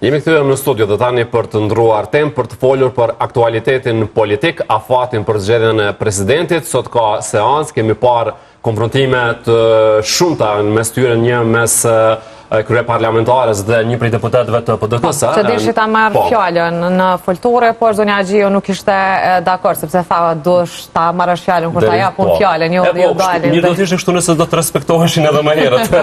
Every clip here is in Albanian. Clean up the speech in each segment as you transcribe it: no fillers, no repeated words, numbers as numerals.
Jemi kthyer në studio dhe tani për të ndruar temë për të folur për aktualitetin politik, afatin për zgjedhjen e presidentit. Sot ka seancë, kemi parë konfrontime të shumta mes tyre, një mes krye parlamentares dhe një prej deputetëve të PDK-s. Që dishi ta marrë fjallën në foltore, por zonja Agjio nuk ishte dakord, sepse tha dush ta marrësh fjallën kur ta japun fjallën, jo dhe ju dalin. Një do të ishte kështu nëse do të respektoheshin edhe më herët.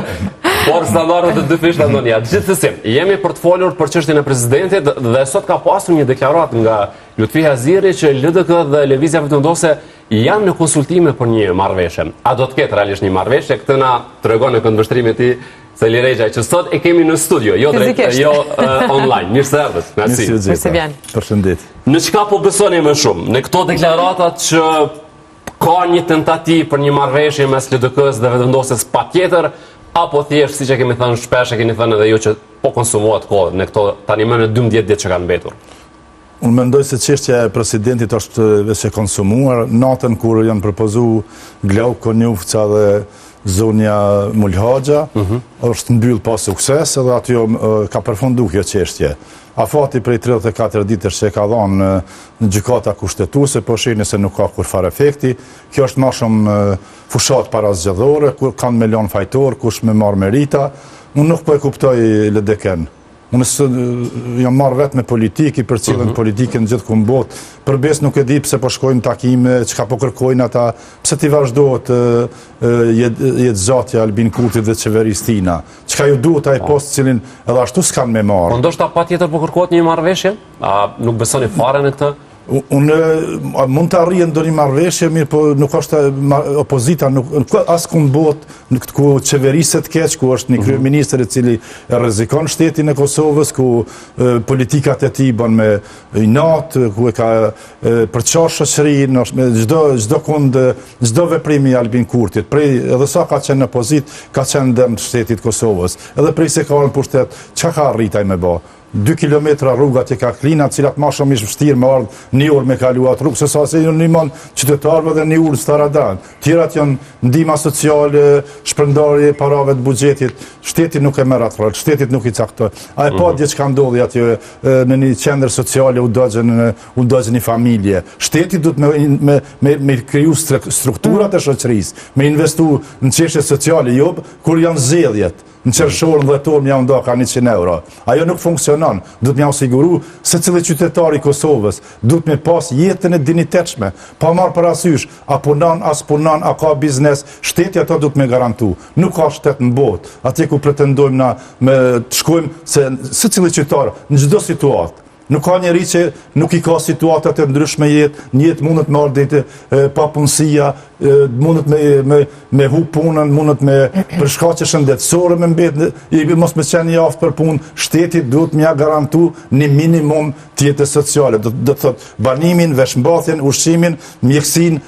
Por standardet e dy fishta ndonjëherë. Gjithsesi, jemi për të folur për çështjen e presidentit dhe sot ka pasur një deklaratë nga Lutfi Haziri që LDK dhe Lëvizja Vetëvendose janë në konsultime për një marrëveshje. A do të ketë realisht një marrëveshje? Këtë na tregon në këndvështrimin e tij Seli Rexha, që sot e kemi në studio, jo online. Mirë se erdhët. Merci. Mirë se vjen. Përshëndetje. Në çka po besoni më shumë? Në këto deklaratat që ka një tentativë për një marrëveshje mes LDK-s dhe Vetëvendosjes patjetër, apo thjesht, siç e kemi thënë shpesh, e keni thënë edhe ju që po konsumohet kohë në këto tani më në 12 ditë që kanë mbetur? Unë mendoj se çështja e presidentit është veç e konsumuar. Natën kur janë propozuar Glauk Konjufca dhe zonja Mulhaxha, është mbyll pa sukses edhe aty ka përfunduar kjo çështje. Afati prej 34 ditësh që ka dhënë në gjykata kushtetuese, po shihni se nuk ka kurfar efekti. Kjo është më shumë fushat parazgjedhore, kur kanë milion fajtor, kush me marr merita. Unë nuk po e kuptoj LDK-n. Unë jam marrë vetë me politiki, për cilën politikën gjithë ku mbot, përbes nuk e di pse po shkojnë takime, çka po kërkojnë ata, pse ti vazhdohet jetë zatja Albin Kurti dhe qeveristina. Çka ju duhet ai post cilin edhe ashtu s'kan me marrë. Po ndoshta patjetër po kërkohet një marrëveshje? A nuk besoni fare në këtë? Unë mund të arrije ndonjë marrëveshje, mirë, po nuk është opozita, as ku mbot, ku qeveriset keq, ku është një kryeministër i cili rrezikon shtetin e Kosovës, ku politikat e tij bën me inat, ku e ka përçarë shoqërinë, me çdo kund, çdo veprim i Albin Kurtit, prej edhe sa ka qenë në opozit, ka qenë ndër shtetit Kosovës. Edhe prej se ka në pushtet, çka ka arritaj me bë? 2 kilometra rrugat që ka klina, cilat ma shumë ishë vështirë me ardhë një orë me kaluat rrugë, se sa se një ndihmon qytetarëve dhe një orë staradan. Tjerat janë ndihma sociale, shpërndarje parave të buxhetit, shteti nuk e merr atë rol, shtetit nuk i caktoi. A e pa diçka ndodhi aty në një qendër sociale u dogjen një familje. Shteti duhet me kriju strukturat e shoqërisë, me investu në çështje sociale, jo kur janë zgjedhjet. Në qershorën dhe tonë mja nda ka 100 euro. Ajo nuk funksionon. Duhet mja siguru se cili qytetari i Kosovës duhet me pas jetën e dinitetshme, pa marrë parasysh, a punon, as punon, a ka biznes, shteti ato duhet me garantu. Nuk ka shtet në botë, atje ku pretendojmë na me të shkojmë se cili qytetar në çdo situatë. Nuk ka njeri që nuk i ka situatat e ndryshme jetë, një jetë mundet me ardhete pa punësia, mundet me hu punën, mundet me përshkaqe shëndetësore me mbetë, mos me qenë një aftë për punë, shtetit duhet mja garantu një minimum tjetës sociale. Do të thotë banimin, veshmbathjen, ushqimin, mjekësin,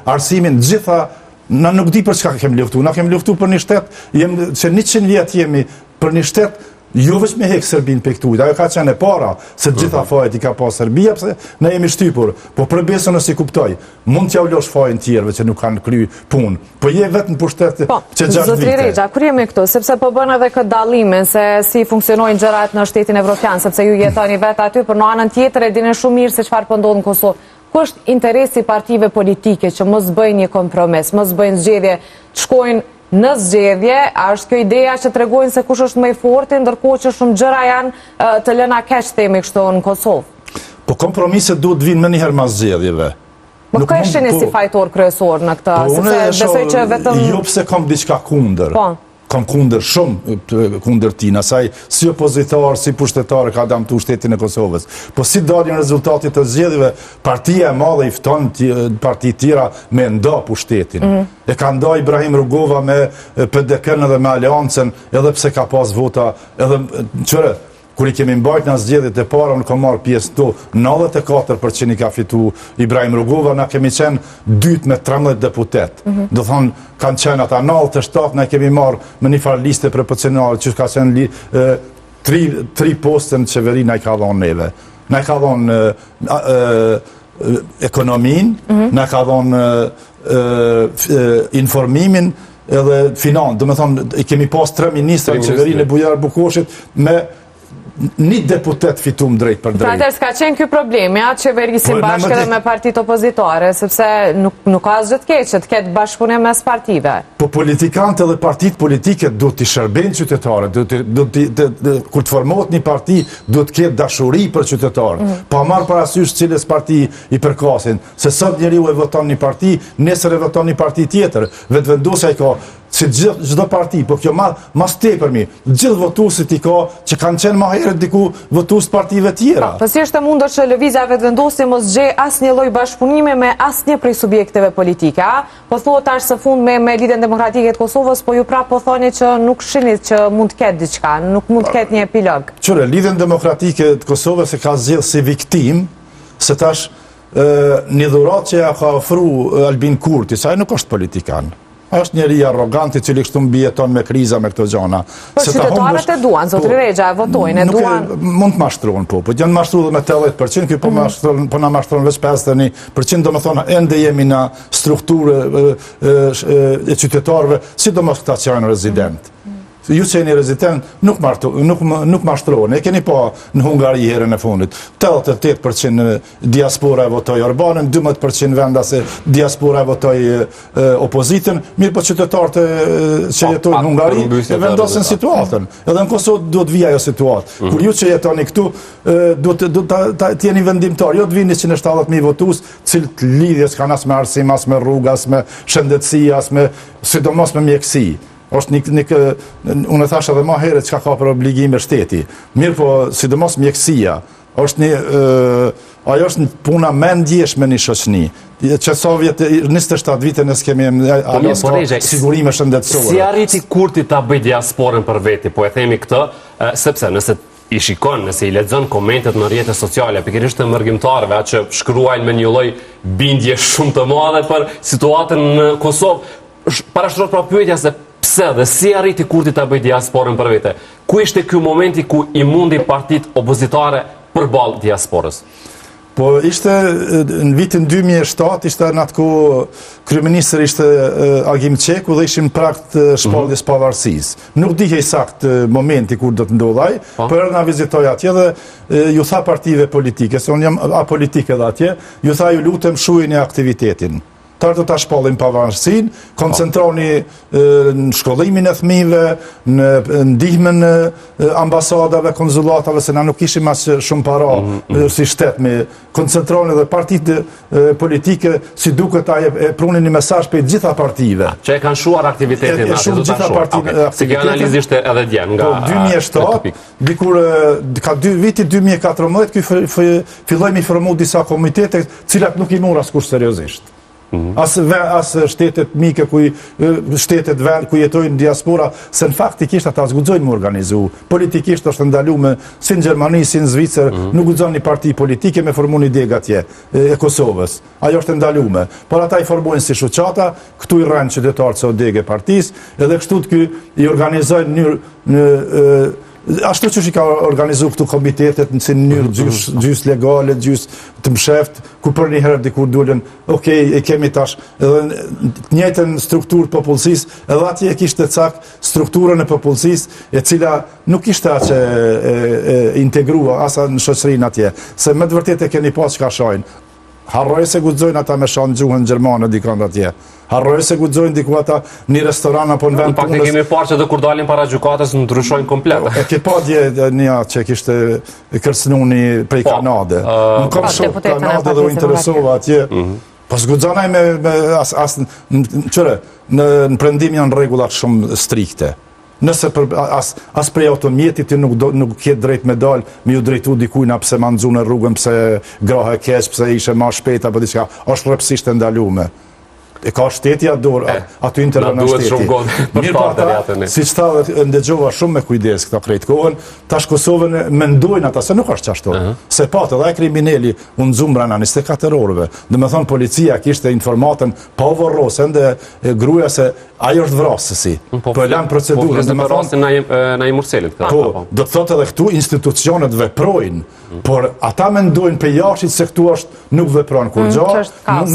arsimin, gjitha, na nuk di për çka kemi luftu. Na kemi luftu për një shtet, që 100 vjet jemi për një shtet, jo veç me hek Serbin për këtu, ajo ka qenë e para, se gjitha fajet i ka pa Serbia, pse ne jemi shtypur, po përbesën nësi kuptoj, mund t'ja ulosh fajen tjerëve që nuk kanë kry punë, po je vetë në pushtet që 6 vite. Zotri Rexha, kur jemi këtu, sepse po bën edhe këtë dallimin, se si funksionojnë gjërat në shtetin evropian, sepse ju jetoni vetë aty, për në anën tjetër e dini shumë mirë se çfarë po ndodh në Kosovë. Ku është interesi partive politike që mos bëjnë një kompromis, mos bëjnë zgjedhje, të shkojnë në zgjedhje, a është kjo ideja që tregojnë se kush është më i fortë, ndërkohë që shumë gjëra janë të lëna keq themi kështu në Kosovë? Po kompromiset duhet vinë më njëherë mas zgjedhjeve. Po ka shini si fajtor kryesor në këtë, sepse besoj që vetëm jo pse kam diçka kundër. Po. Kam kundër shumë kundër tina, saj si opozitar, si pushtetar ka damtu shtetin e Kosovës. Po si dalin rezultatit të zgjedhjeve, partia e madhe i fton parti tjera me nda pushtetin. E ka nda Ibrahim Rugova me PDK-n dhe me Aleancën, edhe pse ka pas vota, edhe qëre, kur i kemi mbajt në zgjedhjet e para, unë kam marrë pjesë to, 94% i ka fitu Ibrahim Rugova, na kemi qenë dytë me 13 deputet. Do thonë, kanë qenë ata 97, na kemi marrë me një farë liste proporcionale, që ka qenë 3 poste në qeveri na i ka dhonë neve. Na i ka dhonë ekonomin, na i ka dhonë informimin, edhe finanë. Do me thonë, i kemi pas 3 ministra në qeverinë e Bujar Bukoshit me një deputet fitum drejt për drejt. Atër s'ka qenë ky problemi, atë qeverisin bashkë edhe me partit opozitare, sepse nuk ka asgjë të keq që të ketë bashkëpunim mes partive. Po politikanët dhe partit politike do t'i shërben qytetarët, kur të formohet një parti, do t'ketë dashuri për qytetarët. Pa marrë parasysh cilës parti i përkasin, se sot njeriu e voton një parti, nesër e voton një parti tjetër, vetëvendosja i ka si çdo parti, po kjo mas tepërmi, gjithë votuesit i ka që kanë qenë më herët diku votues partive tjera. Po si është e mundur që lëvizja vetëvendosje mos gjej asnjë lloj bashkëpunimi me asnjë prej subjekteve politike, a? Po thuhet tash së fund me Lidhjen Demokratike të Kosovës, po ju prapë po thoni që nuk shinit që mund të ketë diçka, nuk mund të ketë një epilog. Qëre, Lidhjen Demokratike të Kosovës e ka zgjedhë si viktim, se tash një dhurat që ja ka ofru Albin Kurti, sa ai nuk është politikan. Është njeri arroganti cili kështu mbjeton me kriza me këto gjana. Po qytetarët e duan, zotri Rexha, e votojnë, e duan. Mund të mashtruan, po janë mashtruar me 80%, ky po na mashtron veç 51%, domethënë ende jemi në strukturë e qytetarëve, sidomos këta që janë rezident. Ju që jeni rezident nuk mashtroni. E keni pa në Hungari herën e fundit. 88% diaspora e votoi Orbanin, 12% vendase diaspora e votoi opozitën, mirë po qytetarët që jetojnë në Hungari e vendosin situatën. Edhe në Kosovë duhet vija ajo situatë. Kur ju që jetoni këtu, duhet të jeni vendimtar, jo të vini 170.000 votues, cilët lidhjes kanë as me arsim, as me rrugë, as me shëndetësi, as me sidomos me mjekësi. Unë e thash edhe ma herët çka ka për obligime shteti. Mirë po, sidomos mjekësia, ajo është një puna me ndjeshme një shoqëni. Që Sovjet 27 vite nësë kemi sigurime shëndetësore. Si arriti Kurti ta bëj diasporën për veti, po e themi këtë, sepse nëse i shikon, nëse i lexon komentet në rrjetet sociale, pikërisht të mërgjimtarëve, atë që shkruajnë me një lloj bindje shumë të madhe për situatën në Kosovë, parashtrohet pra pyetja se pse dhe si arriti Kurti ta bëj diasporën për vete? Ku ishte ky momenti ku i mundi partit opozitare përballë diasporës? Po ishte në vitin 2007, ishte në atë kohë kryeministër ishte Agim Qeku dhe ishim prag të shpalljes pavarësisë. Nuk dihej sakt momenti kur do të ndodhaj, por na vizitoi atje dhe ju tha partive politike, se unë jam apolitik edhe atje, ju tha ju lutem shujini aktivitetin. Tarë të ta shpallim pavarësin, koncentroni në shkollimin e fëmijëve, në ndihmën ambasadave, konzulatave, se na nuk ishim as shumë para si shtet me koncentroni dhe partitë politike si duket e prunin një mesazh për gjitha partive. Që e kanë shuar aktivitetin atë, do ta shoh. Si kjo analizë ishte edhe dje nga 2007, dikur ka viti 2014 ky filloi mi formu disa komitete, cilat nuk i mora askush seriozisht. As shtetet mike, shtetet vend ku jetojnë diaspora, se në faktikisht ata zguxojnë më organizu. Politikisht është ndaluar si në Gjermani, si në Zvicër, nuk guxon një parti politike me formu një deg atje e Kosovës. Ajo është ndaluar. Por ata i formojnë si shoqata, këtu i rënë qytetarët se o deg e partisë, edhe kështu të i organizojnë në ashtu që i ka organizu këtu komitetet në mënyrë gjys legale, gjys të msheft, ku për një herë dikur dullen, e kemi tash edhe njëjtën strukturë popullsisë, edhe atje e kishte cak strukturën e popullsisë, e cila nuk ishte aqe integrua asa në shoqërinë atje, se me të vërtet e keni pas që ka shojnë. Harroj se guxojnë ata me shanë gjuhën gjermane dikon atje. Harroj se guxojnë diku ata një restoran apo në vend punës. Në kemi parë që dhe kur dalin para gjykatës ndryshojnë komplet. E ke pa dje një që kishte kërcënuni prej Kanade. Nuk kam shumë Kanade dhe u interesova atje. Po s'guxonaj me në prendim janë rregullat shumë strikte. Nëse as prej automjetit ti nuk ketë drejt me dalë, me ju drejtu dikujna pse ma nxu në rrugën, pse grahe keq, pse ishe ma shpejt apo diçka, është rrepsisht e ndalume. E ka shteti dorë, aty intervenon shteti. Mirë pa ata, si që tha ndëgjova shumë me kujdes këta krejt kohën, tash Kosovën mendojnë ata, se nuk është qashtu. Se patë edhe e krimineli unë zumra në 24 orëve. Dhe me thonë policia kishte informatën pa vorrosë, ende gruja se ajo është vrasësi. Po e lanë procedurën. Po vrasën na i Murselit. Po, do të thotë edhe këtu institucionet veprojnë, por ata mendojnë për jashtit se këtu është nuk veprojnë kur gjo,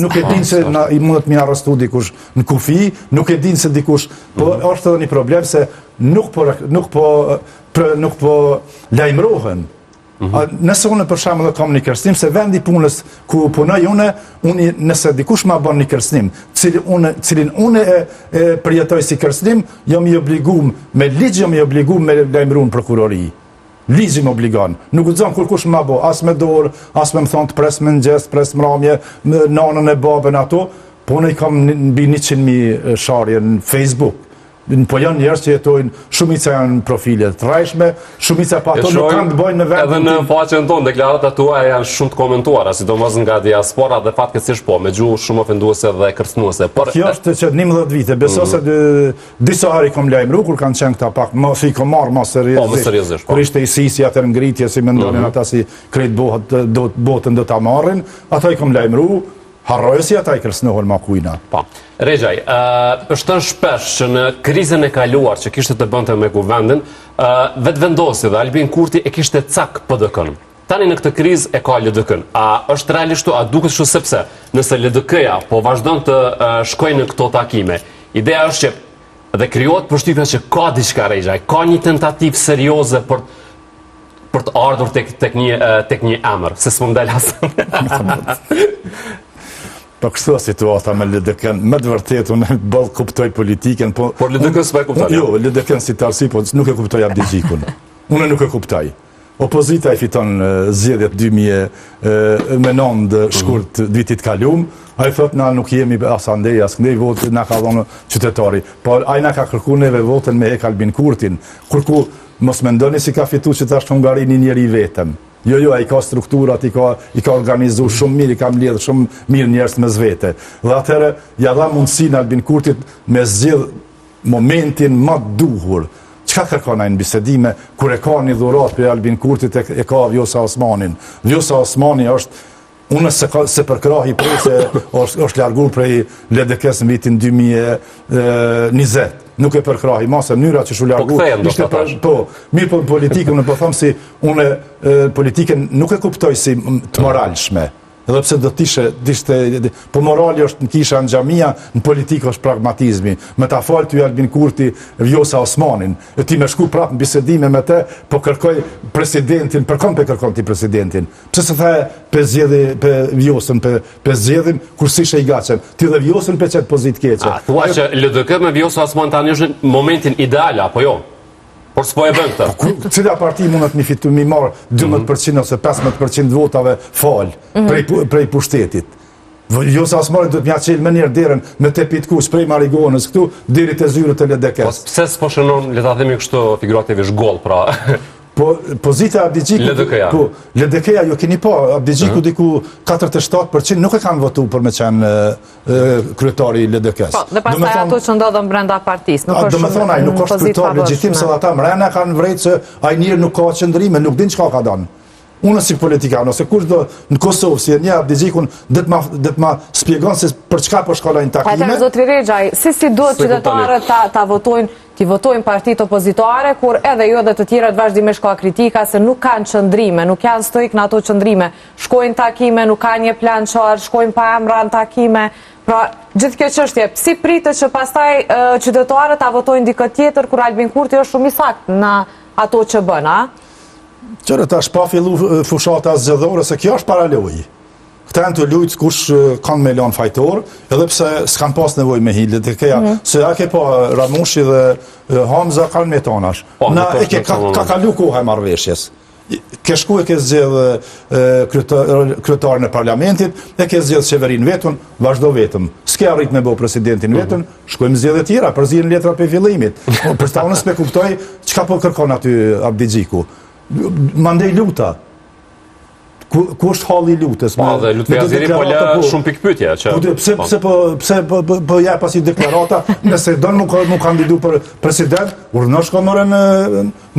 nuk e dinë se i mundet mi arrestu dikush në kufi, nuk e dinë se dikush, po është edhe një problem se nuk po nuk po lajmërohen. Nëse unë për shembull kam një kërcënim, se vendi punës ku punoj unë nëse dikush ma bën një kërcënim, cilin unë e përjetoj si kërcënim, jam i obliguar me ligj, jam i obliguar me lajmëruar në prokurori. Ligji më obligon. Nuk guxon kur kush ma bë, as me dorë, as me më thonë të pres mëngjes, pres mramje, me nanën e babën ato, po unë i kam mbi 100.000 sharje në Facebook. Po janë njerëz që jetojnë, shumica janë profile të rrajshme, shumica pa ato nuk kanë të bëjnë në vend. Edhe në faqen tonë, deklaratat tuaja janë shumë të komentuara, sidomos nga diaspora dhe fatkeqësisht po, me gjuhë shumë ofenduese dhe kërcënuese. Kjo është që 11 vite, beso se disa herë kam lajmëruar kur kanë qenë këta pak më fiko marr më seriozisht. Kur ishte ISIS-i atë ngritje si mendonin ata si krejt botën do ta marrin, ata i kam lajmëruar. Harrojë si ata i kërcënohen ma kujna. Regjaj, është shpesh që në krizën e kaluar që kishte të bënte me kuvendin, vetë vendosi dhe Albin Kurti e kishte cak PDK-n. Tani në këtë krizë e ka LDK-n. A është realishtu, a duket kështu sepse nëse LDK-ja po vazhdon të shkojnë në këto takime, ideja është që dhe krijohet përshtypja që ka diçka Regjaj, ka një tentativë serioze për të ardhur tek një emër, se s'më ndal asnjë. Po kështu situata me LDK-n, me të vërtetë unë bëll kuptoj politikën, po LDK s'po e kupton. Jo, LDK-n si tarsi, po nuk e kuptoj Abdigjikun. Unë nuk e kuptoj. Opozita i fiton zgjedhjet 2009 shkurt vitit kalum, ai thot na nuk jemi as andej as këndej votë na ka dhënë qytetari. Po ai na ka kërkuar neve votën me Albin Kurtin, kur mos mendoni si ka fituar që tash Hungari një njeri vetëm. Jo, ai ka strukturat, i ka organizuar shumë mirë, i ka mbledh shumë mirë njerëz mes vete. Dhe atëherë ja dha mundësinë Albin Kurtit me zgjedh momentin më duhur. Çka kërkon ai në bisedime kur e ka një dhuratë për Albin Kurtit e ka Vjosa Osmanin. Vjosa Osmani është unë se për krahi prej se është largur prej LDK-s në vitin 2020. Nuk e përkrahi, mase mënyra që shu largu. Po, mirë po politikën, në po thëmë si unë politikën nuk e kuptoj si të moralshme. Edhe pse do t'ishte, po morali është në kisha në xhamia, në politikë është pragmatizmi. Me ta falë ty Albin Kurti, Vjosa Osmanin, e ti me shku prapë në bisedime me te, po kërkoj presidentin, përkon pe kërkon ti presidentin. Pse se the pe Vjosën, pe zgjedhim, kur si shë i gacem, ti dhe Vjosën pe qëtë pozit keqe. Thua që LDK me Vjosa Osman tani është në momentin ideal, apo jo? Por s'po e bën këtë. Cila parti mundet mi fitu mi marë 12% ose 15% votave falë prej pushtetit. Vjosa Osmani do të mja qelë me njerë derën me te pitkush prej Marigonës këtu, deri të zyrët e LDK-s. Pse s'po shënon, le ta themi kështu figurativisht gol, pra. Po, pozita Abdigjiku... LDK-ja, jo keni pa, Abdigjiku diku 47% nuk e kanë votu për me qenë kryetari LDK-s. Po, dhe pastaj ato që ndodhën brenda partisë. Do me thonë, ai nuk është kryetar legjitim, se ata mrena kanë vrejtë që ai njërë nuk ka qëndrime, nuk din çka ka danë. Unë si politikan, ose kush do në Kosovë, si e një Abdigjikun, dhe të ma spjegon se për çka po shkollojnë takime. Atëherë, zotri Regjaj, si duhet qytetarët ta votojnë, t'i votojnë partitë opozitare, kur edhe jo dhe të tjerët vazhdimisht ka kritika se nuk kanë qëndrime, nuk janë stoik në ato qëndrime, shkojnë takime, nuk ka një plan qarë, shkojnë pa emra në takime. Pra, gjithë kjo çështje, si pritet që pastaj qytetarët ta votojnë dikë tjetër, kur Albin Kurti është shumë i saktë në ato që bën, a? Qërë ta shpa fillu fushata zgjedhore, se kjo është paraloj. Këta janë të lujtë kush kanë me lanë fajtor, edhe pse s'kanë pas nevoj me hilë, se a ke pa Ramushi dhe Hamza kanë me tonash. Na e ka kalu koha e marrëveshjes. Ke shku e ke zgjedhë kryetarën e parlamentit, e ke zgjedhë qeverin vetën, vazhdo vetëm. S'ke arrit me bo presidentin vetën, shkojmë zgjedhje tjera, përzirën letra për fillimit. Për ta unë s'pe kuptoj, qka po kërkon aty Abdigjiku? Mandej luta. Ku është halli lutës? Dhe Lutfi Aziri po le shumë pikpytje. Pse po ja pasi deklarata, nëse donë mu kandidu për president, urnosh ka mëre në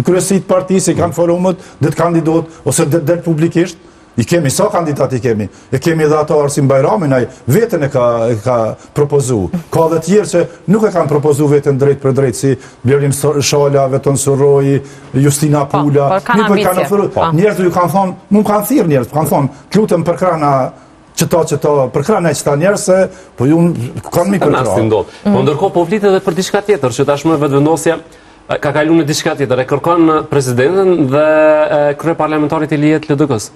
kryesit partisë, i kanë forumët, dhe të kandidot, ose dhe publikisht. I kemi, sa kandidat i kemi? E kemi edhe ato Arsim Bajramin, ai vetën e ka propozu. Ka dhe tjerë që nuk e kanë propozu vetën drejt për drejt, si Blerim Shala, Veton Surroi, Justina Pula. Njerëz ju kanë thonë, mu kanë thirë njerëz, kanë thonë, të lutëm për krana qëta, për krana e qëta njerëz, se po ju kanë mi për krana. Po ndërkohë po vlitet edhe për diçka tjetër, që tashmë vetëvendosja ka kalu në diçka tjetër, e kërkon presidentin dhe krye parlamentarit i lijet LDK-s.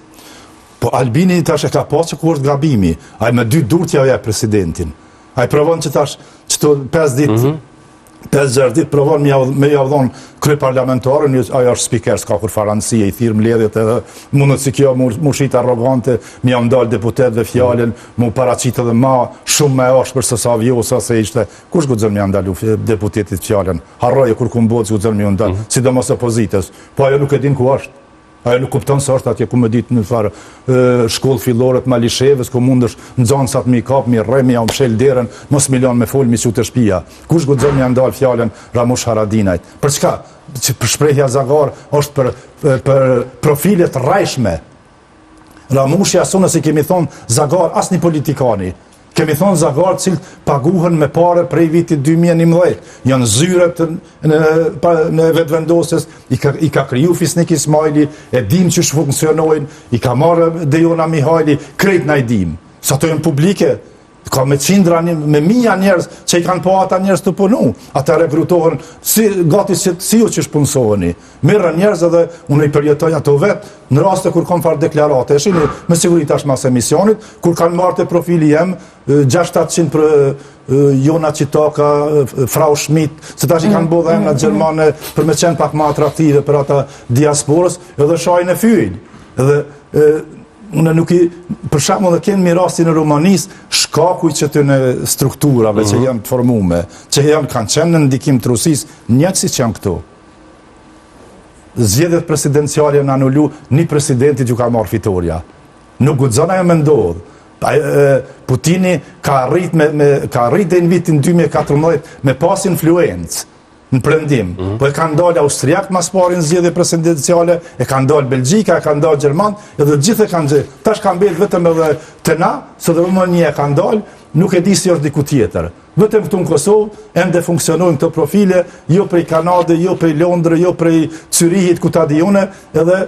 Po Albini tash e ka pasë ku është gabimi. Ai me 2 dur t'ja jep presidentin. Ai provon që tash çto 5 ditë 5-6 ditë provon me javdhon krye parlamentarin, ajo është spiker, s'ka kur faranësie, i thirr mbledhjet edhe mundet si kjo mu shit arrogante, mi jam dal deputetëve fjalën, mu paraqit edhe ma shumë më ashpër se sa Vjosa se ishte. Kush guxon mi ndalu deputetit fjalën? Harroje kur kumboc guxon mi ndal, sidomos opozitës. Po ajo nuk e din ku është. Ajo nuk kupton se është atje ku më ditë në farë shkollë fillore të Malishevës, ku mundësh nxansat mi kap, mi rre, mi mshel derën, mos milion me fol, mi su të shtëpia. Kush guxon mi ndal fjalën Ramush Haradinajt? Për çka? Për shprehja Zagar është për profile të rrajshme. Ramushi asonës i kemi thonë Zagar asnjë politikani. Kemi thonë Zagar cilët paguhen me pare prej vitit 2011. Janë zyret në vetëvendosjes, i ka kriju Fisnik Ismaili, e dim që funksionojnë, i ka marrë Dejona Mihajli, krejt na i dim. Sa to janë publike, ka me qindra, me mija njerëz që i kanë po ata njerëz të punu. Ata rekrutohen, gati si ju që shpunsoheni. Merën njerëz edhe unë i përjetoj ato vetë, në raste kur kam farë deklarate. E shini, me sigurit ashtë mas emisionit, kur kanë marrë të profili jem, 600-700 për Jona Qitaka, Frau Schmidt, se tash i kanë bodhe emna Gjermane për me qenë pak ma atraktive për ata diasporës, edhe shajnë e fyjnë. Edhe unë nuk i, për shembull dhe kenë mirastin e Romanis, shkakuj që të në strukturave që janë të formume, që kanë qenë në ndikim të Rusisë, njëtë që janë këto. Zgjedhjet presidenciale në anullu, një presidenti që ka marrë fitoria. Nuk guxon ajo me ndodhë. Putini ka arrit dhe në vitin 2014 me pas influencë në prendim. Po e kanë dalë Austriak mas parin zgjedhje presidenciale, e kanë dalë Belgjika, e kanë dalë Gjerman, edhe gjithë e kanë gjithë. Tash kanë betë vetëm edhe të na, së dhe Rumënia e kanë dalë, nuk e di si është diku tjetër. Vetëm këtu në Kosovë, ende funksionojnë këto profile, jo prej Kanade, jo prej Londrë, jo prej Zyrihit, ku ta di une, edhe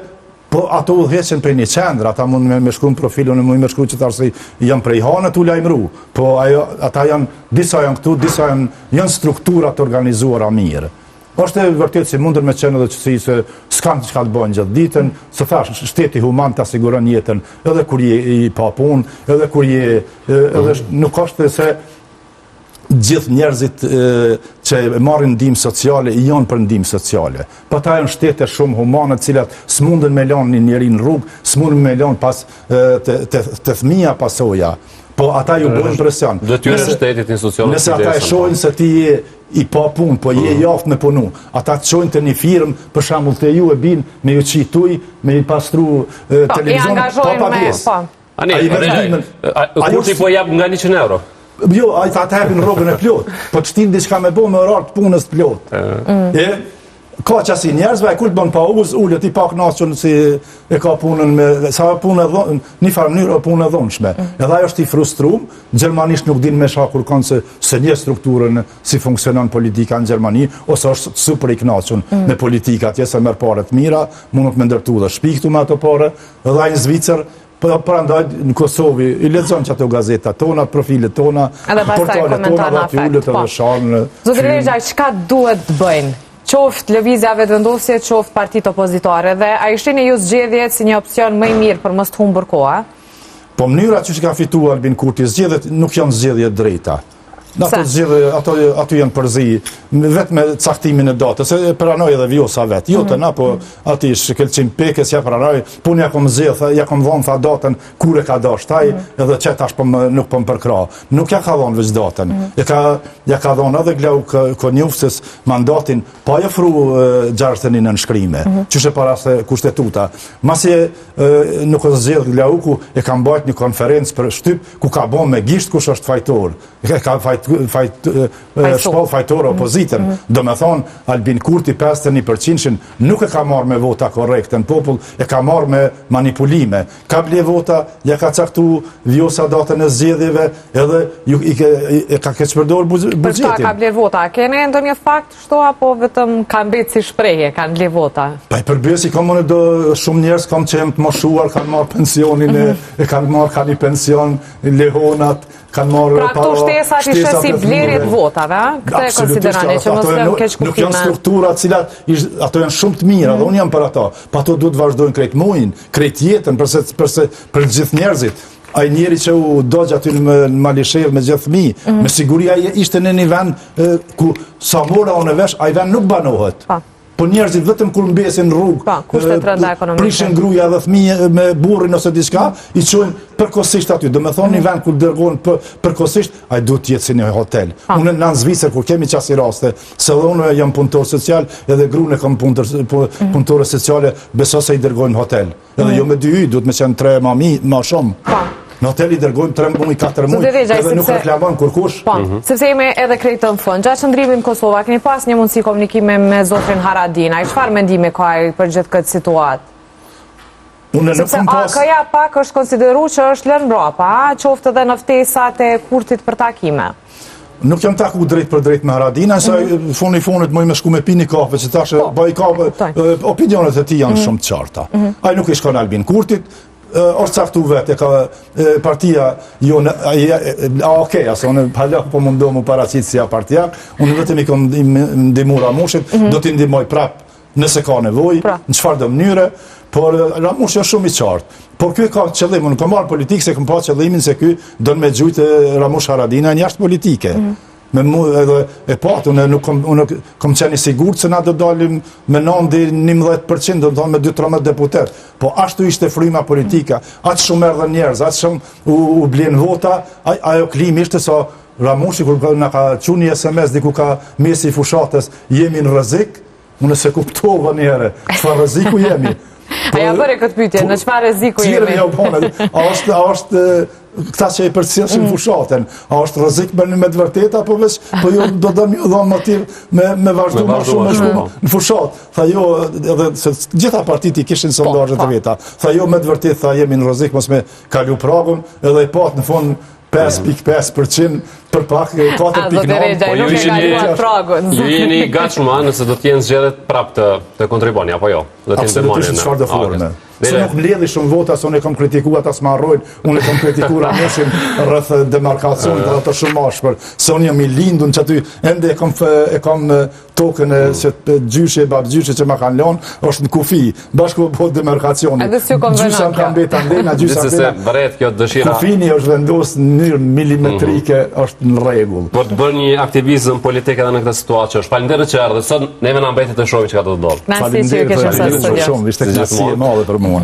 po ato udhëheqen prej një qendër, ata mund me shkru në profilën, mund me shkru që tarë se janë prej hanët u lajmëru, po ata janë, disa janë këtu, disa janë strukturat organizuara mirë. Është e vërtet si mundër me qenë edhe qësi se s'kanë që ka të bëjnë gjatë ditën, se thash, shteti human të asiguron jetën, edhe kur je i pa punë, edhe kur je, edhe nuk është se gjithë njerëzit që marrin ndihmë sociale, i janë për ndihmë sociale. Pa ta janë shtete shumë humane, cilat s'mundën me lanë një njeri në rrugë, s'mundën me lanë pas të fëmija pasoja. Po ata ju bojnë presion. Detyrë shtetit institucionit. Nëse ata e shohin se ti je i pa punë, po je jaftë me punu, ata të shojnë të një firmë, për shembull të ju e bin me ju qituj, me i pastru televizion, pa pagesë. Kur ti po jap nga 100 euro? Jo, a i ta të hepin rogën e plot, po të shtin diçka me bo me orar të punës të plot. Ka qasi njerëzve, e kur të bën pa ullët i pak nasën si e ka punën me, sa punë e dhonë, një farë mënyrë o punë e dhonëshme. Edhe ajo është i frustrum, Gjermanisht nuk din me shakur kanë se një strukturën si funksionon politika në Gjermani, ose është super i knaqën me politika atje se merë pare të mira, mundët me ndërtu dhe shpiktu me ato pare, edhe a në Zvicër, për andaj në Kosovë, i lexon që ato gazeta tona, profilet tona, portalet tona, dhe t'jullët edhe sharnë. Zotri Rexha, çka duhet të bëjnë? Qoftë lëvizja vetëvendosje, qoftë partitë opozitare, dhe a ishini ju zgjedhjet si një opcion më i mirë për mos të humbur koha? Po mënyra që ka fitu Albin Kurti, zgjedhjet nuk janë zgjedhjet drejta. Ato janë përzi, vetë me caktimin e datës, se pranoj edhe Vjosa vetë, jo të na, po ati shkelqim pekes, ja pranoj, pun ja kom zedh, ja kom dhonë tha datën, kur e ka dasht, taj, edhe qëtë ashtë nuk pëm përkra. Nuk ja ka dhonë veç datën, ja ka dhonë edhe Glau Konjufësës mandatin, pa e fru Gjartënin në nshkrime, qështë e para se kushtetuta. Masi nuk e zedh Glauku, e kam bajt një konferencë për shtyp, ku ka bon me gisht kush është fajtor, ka shpall fajtore opozitën. Do me thonë, Albin Kurti 51% nuk e ka marrë me vota korekte në popull, e ka marrë me manipulime. Ka ble vota, ja ka caktu Vjosa datën e zgjedhjeve, edhe e ka keqpërdor buxhetin. Për çka ka ble vota? Kene ndonjë fakt shto, apo vetëm ka mbet si shprehje, kanë ble vota? Pa i përbesi, kam unë do shumë njerëz kam që jem të moshuar, kanë marrë pensionin, e kanë marrë ka një pension, lehonat, kanë marrë Pra këto shtesat ishe si vlerjet votave, këte e konsiderani që mos lëm keq kuptime. Nuk janë struktura cilat, ato janë shumë të mira, dhe unë jam për ato, pa ato duhet vazhdojnë krejt mujin, krejt jetën, për gjithë njerëzit. Ai njeri që u dogj aty në Malishev me gjithë fëmijë, me siguri ai ishte në një vend ku sa mora unë vesh, ai vend nuk banohet. Po njerëzit vetëm kur mbesin në rrugë, kushtet rënda ekonomike, prishin gruaja dhe fëmijë me burrin ose diçka, i çojnë përkohësisht aty. Do të thonë një vend ku dërgohen përkohësisht, ai duhet të jetë si një hotel. Unë në Zvicër kur kemi qasi raste, se dhe unë jam punëtor social, edhe gruan e kam punëtore sociale, besoj se i dërgojnë në hotel. Edhe jo me 2 yj, duhet me qenë 3 ma shumë. Në hotel i dërgojmë 3 muaj, 4 muaj, edhe nuk reklamon kurkush. Sepse jemi edhe krejtë në fund. Gjatë qëndrimin në Kosova, keni pas një mundësi komunikime me zotrin Haradinaj. Çfarë mendimi ka për gjithë këtë situatë? Sepse këja pak është konsideru që është lënë mbrapa, qoftë edhe në ftesat e kurtit për takime. Nuk jam taku drejt për drejt me Haradinaj, sa funi funit mëj me shku me pi një kafe, që tashe bëj kafe, opinionet e ti janë shumë të qarta. Ai nuk i shkon Albin Kurtit, është caktu vetë, ka partia jonë, asë unë halak po mundoh mu paracit si a partijak, unë vetëm i kom ndimu Ramushit, do t'i ndimoj prap nëse ka nevoj, në qëfar do mënyre, por Ramush është shumë i qartë. Por kjo ka qëllim, unë kam marrë politikë se kam pa qëllimin se kjo do në me gjujtë Ramush Haradinaj një jashtë politike. Me mu edhe e patë, unë kom qeni sigur që na do dalim me 9-11%, do të thonë me 2-13 deputet. Po ashtu ishte fryma politika, aqë shumë erdhe njerëz, aqë shumë u blenë vota, ajo klimi ishte sa Ramushi, kur nga ka quni SMS, diku ka mesi i fushatës, jemi në rrezik, unë se kuptova njëre, çfarë rreziku jemi. Aja bëre këtë pyetje, në çfarë rreziku jemi? A është këta që i përcjellshin fushatën, a është rrezik me të vërtetë apo veç, po jo do të më dhon motiv me vazhdu më shumë në fushatë. Tha jo, edhe se gjitha partitë i kishin sondazhe të veta. Tha jo, me të vërtetë tha jemi në rrezik mos me kalu pragun, edhe i pat në fund 5.5% për pak 4.9%. Ju jeni gatshëm nëse do t'jenë zgjedhjet prap të kontriboni, apo jo? Absolutisht çfarë do forme. Se nuk mbledhi shumë vota, se unë e kam kritikuar ata s'marrojnë, unë e kam kritikuar Ramushin rreth demarkacionit dhe ato shumë mashpër, se unë jam i lindur që aty, ende e kam tokën e gjyshe, babgjyshe që ma kanë lënë, është në kufi, bashkë po demarkacionit. Gjysa kam beta ndena, gjysa ndena. Kufini është vendos në mënyrë milimetrike, është në rregull. Por të bërë një aktivizëm politik edhe në këtë situatë që është. Faleminderit që erdhe. Sot neve na mbetet të shohim çka do të ndodhë. Faleminderit që kishte sot studio. Ishte kënaqësi e madhe për mua.